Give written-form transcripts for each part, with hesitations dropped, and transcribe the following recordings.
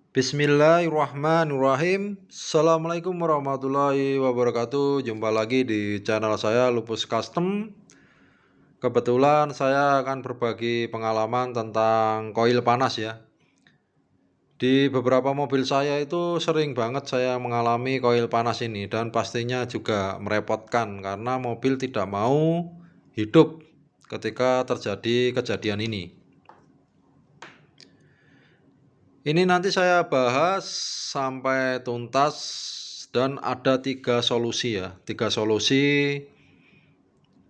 Bismillahirrahmanirrahim. Assalamualaikum warahmatullahi wabarakatuh. Jumpa lagi di channel saya Lupus Custom. Kebetulan saya akan berbagi pengalaman tentang koil panas ya. Di beberapa mobil saya itu sering banget saya mengalami koil panas ini, dan pastinya juga merepotkan karena mobil tidak mau hidup ketika terjadi kejadian ini. Ini nanti saya bahas sampai tuntas, dan ada 3 solusi ya, 3 solusi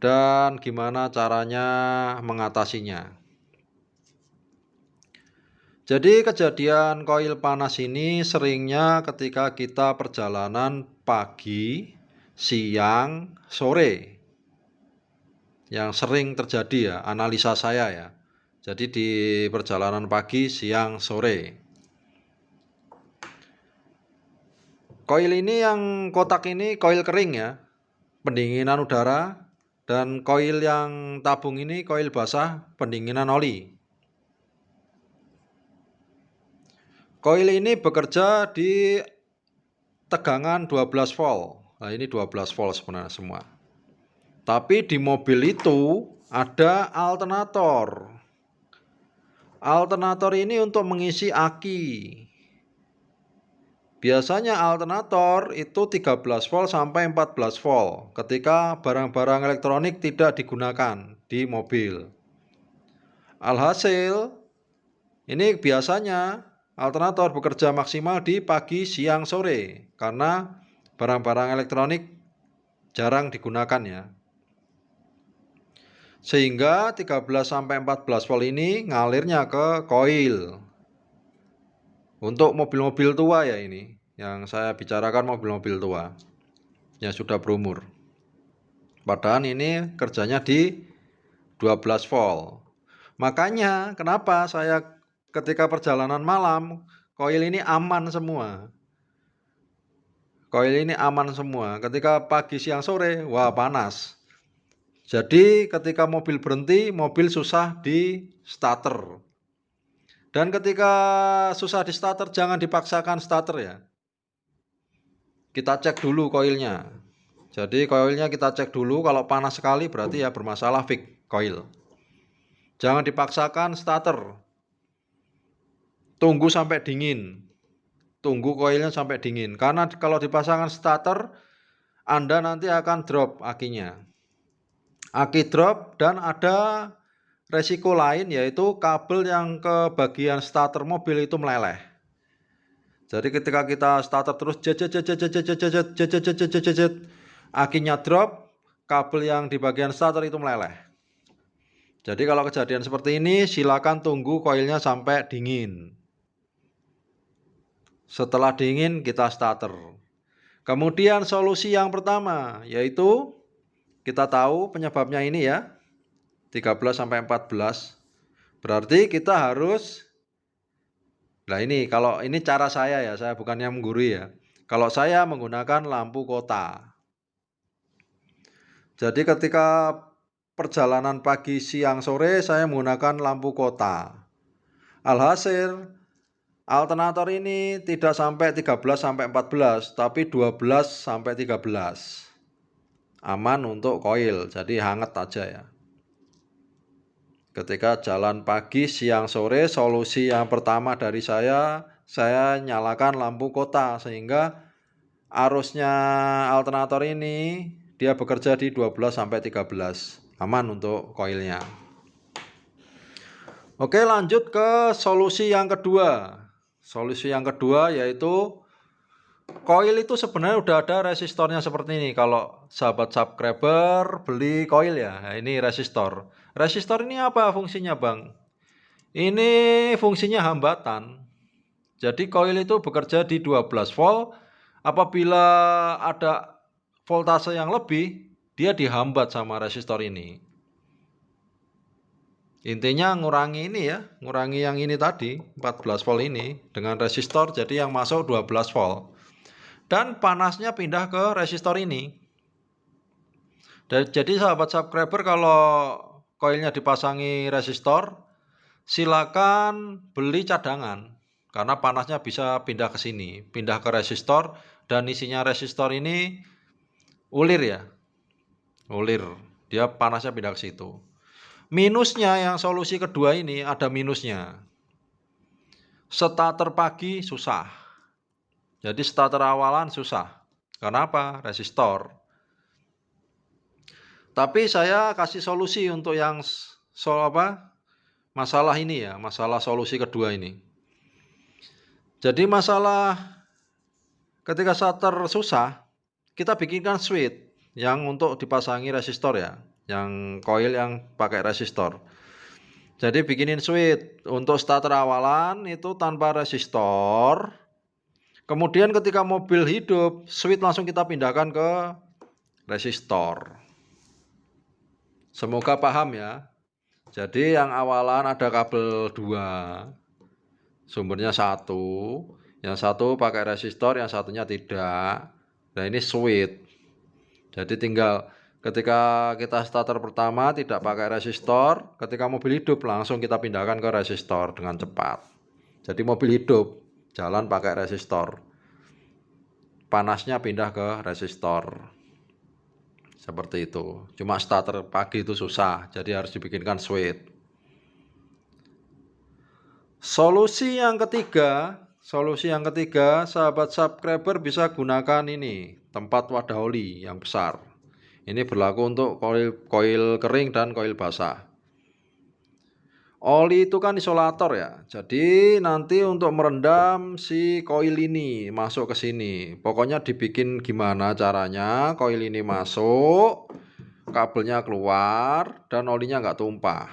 dan gimana caranya mengatasinya. Jadi kejadian koil panas ini seringnya ketika kita perjalanan pagi, siang, sore. Yang sering terjadi ya, analisa saya ya. Jadi di perjalanan pagi, siang, sore. Koil ini yang kotak ini koil kering ya, pendinginan udara, dan koil yang tabung ini koil basah, pendinginan oli. Koil ini bekerja di tegangan 12 volt. Nah, ini 12 volt sebenarnya semua. Tapi di mobil itu ada alternator. Alternator ini untuk mengisi aki. Biasanya alternator itu 13 volt sampai 14 volt ketika barang-barang elektronik tidak digunakan di mobil. Alhasil, ini biasanya alternator bekerja maksimal di pagi, siang, sore karena barang-barang elektronik jarang digunakan ya. Sehingga 13 sampai 14 volt ini ngalirnya ke koil. Untuk mobil-mobil tua ya, ini yang saya bicarakan mobil-mobil tua yang sudah berumur. Padahal ini kerjanya di 12 volt. Makanya kenapa saya ketika perjalanan malam, koil ini aman semua. Koil ini aman semua. Ketika pagi, siang, sore, wah panas. Jadi ketika mobil berhenti, mobil susah di starter. Dan ketika susah di starter, jangan dipaksakan starter ya. Kita cek dulu koilnya. Jadi koilnya kita cek dulu, kalau panas sekali berarti ya bermasalah fix koil. Jangan dipaksakan starter. Tunggu sampai dingin. Tunggu koilnya sampai dingin. Karena kalau dipasangkan starter, Anda nanti akan drop akinya. Aki drop, dan ada resiko lain yaitu kabel yang ke bagian starter mobil itu meleleh. Jadi ketika kita starter terus akinya drop, kabel yang di bagian starter itu meleleh. Jadi kalau kejadian seperti ini, silakan tunggu koilnya sampai dingin. Setelah dingin kita starter. Kemudian solusi yang pertama yaitu kita tahu penyebabnya ini ya, 13 sampai 14. Berarti kita harus, nah ini kalau ini cara saya ya, saya bukan yang menggurui ya. Kalau saya menggunakan lampu kota. Jadi ketika perjalanan pagi, siang, sore saya menggunakan lampu kota. Alhasil alternator ini tidak sampai 13 sampai 14, tapi 12 sampai 13. Aman untuk koil, jadi hangat aja ya. Ketika jalan pagi, siang, sore, solusi yang pertama dari saya nyalakan lampu kota sehingga arusnya alternator ini dia bekerja di 12 sampai 13. Aman untuk koilnya. Oke, lanjut ke solusi yang kedua. Solusi yang kedua yaitu koil itu sebenarnya udah ada resistornya seperti ini. Kalau sahabat subscriber beli koil ya, nah ini resistor. Resistor ini apa fungsinya bang? Ini fungsinya hambatan. Jadi koil itu bekerja di 12 volt. Apabila ada voltase yang lebih, dia dihambat sama resistor ini. Intinya ngurangi ini ya, ngurangi yang ini tadi 14 volt ini dengan resistor, jadi yang masuk 12 volt. Dan panasnya pindah ke resistor ini. Jadi sahabat subscriber kalau koilnya dipasangi resistor, silakan beli cadangan. karena panasnya bisa pindah ke sini, pindah ke resistor, dan isinya resistor ini ulir ya, ulir, dia panasnya pindah ke situ. Minusnya yang solusi kedua ini ada minusnya. Starter pagi susah. Jadi starter awalan susah. Kenapa? Resistor. Tapi saya kasih solusi untuk yang masalah ini ya, masalah solusi kedua ini. Jadi masalah ketika starter susah, kita bikinkan switch yang untuk dipasangi resistor ya, yang coil yang pakai resistor. Jadi bikinin switch untuk starter awalan itu tanpa resistor. Kemudian ketika mobil hidup, switch langsung kita pindahkan ke resistor. Semoga paham ya. Jadi yang awalan ada kabel 2, sumbernya 1, yang satu pakai resistor, yang satunya tidak. Nah ini switch. Jadi tinggal ketika kita starter pertama tidak pakai resistor, ketika mobil hidup langsung kita pindahkan ke resistor dengan cepat. Jadi mobil hidup, jalan pakai resistor, panasnya pindah ke resistor. Seperti itu. Cuma starter pagi itu susah, jadi harus dibikinkan switch. Solusi yang ketiga, sahabat subscriber bisa gunakan ini, tempat wadah oli yang besar. Ini berlaku untuk koil kering dan koil basah. Oli itu kan isolator ya, jadi nanti untuk merendam si koil ini masuk ke sini. Pokoknya dibikin gimana caranya koil ini masuk, kabelnya keluar, dan olinya nggak tumpah.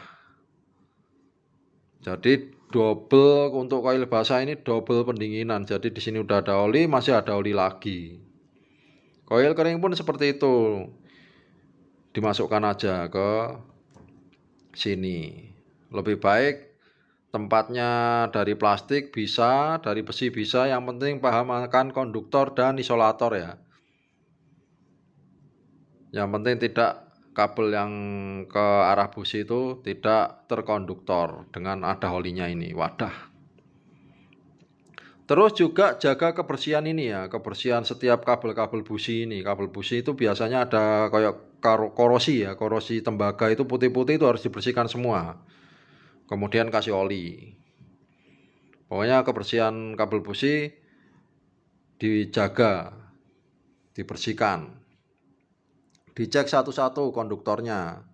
Jadi double untuk koil basah ini double pendinginan. Jadi di sini udah ada oli, masih ada oli lagi. Koil kering pun seperti itu, dimasukkan aja ke sini. Lebih baik tempatnya dari plastik bisa, dari besi bisa, yang penting paham akan konduktor dan isolator ya. Yang penting tidak kabel yang ke arah busi itu tidak terkonduktor dengan ada olinya ini, wadah. Terus juga jaga kebersihan ini ya, kebersihan setiap kabel-kabel busi ini. Kabel busi itu biasanya ada kayak korosi ya, korosi tembaga itu putih-putih itu harus dibersihkan semua. Kemudian kasih oli. Pokoknya kebersihan kabel busi dijaga, dibersihkan. Dicek satu-satu konduktornya.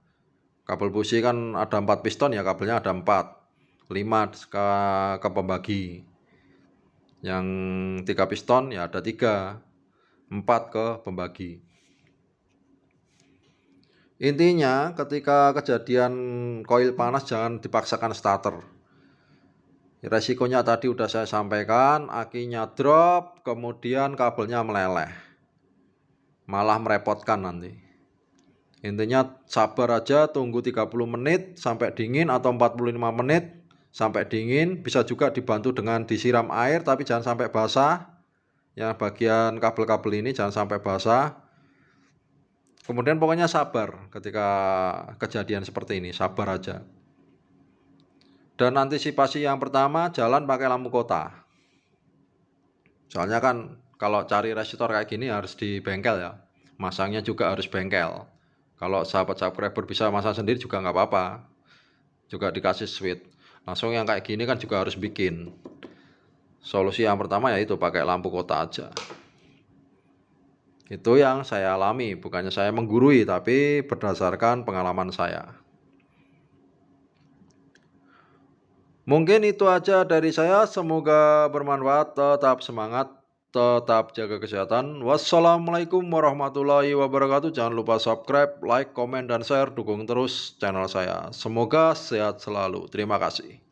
Kabel busi kan ada 4 piston ya, kabelnya ada 4. 5 ke pembagi. Yang 3 piston ya ada 3. 4 ke pembagi. Intinya ketika kejadian koil panas jangan dipaksakan starter. Resikonya tadi udah saya sampaikan, akinya drop, kemudian kabelnya meleleh. Malah merepotkan nanti. Intinya sabar aja, tunggu 30 menit sampai dingin atau 45 menit sampai dingin. Bisa juga dibantu dengan disiram air tapi jangan sampai basah. Yang bagian kabel-kabel ini jangan sampai basah. Kemudian pokoknya sabar ketika kejadian seperti ini, sabar aja. Dan antisipasi yang pertama, jalan pakai lampu kota. Soalnya kan kalau cari resistor kayak gini harus di bengkel ya. Masangnya juga harus bengkel. Kalau sahabat subscriber bisa masang sendiri juga nggak apa-apa. Juga dikasih switch. Langsung yang kayak gini kan juga harus bikin. Solusi yang pertama yaitu pakai lampu kota aja. Itu yang saya alami, bukannya saya menggurui, tapi berdasarkan pengalaman saya. Mungkin itu aja dari saya, semoga bermanfaat, tetap semangat, tetap jaga kesehatan. Wassalamualaikum warahmatullahi wabarakatuh. Jangan lupa subscribe, like, komen, dan share, dukung terus channel saya. Semoga sehat selalu. Terima kasih.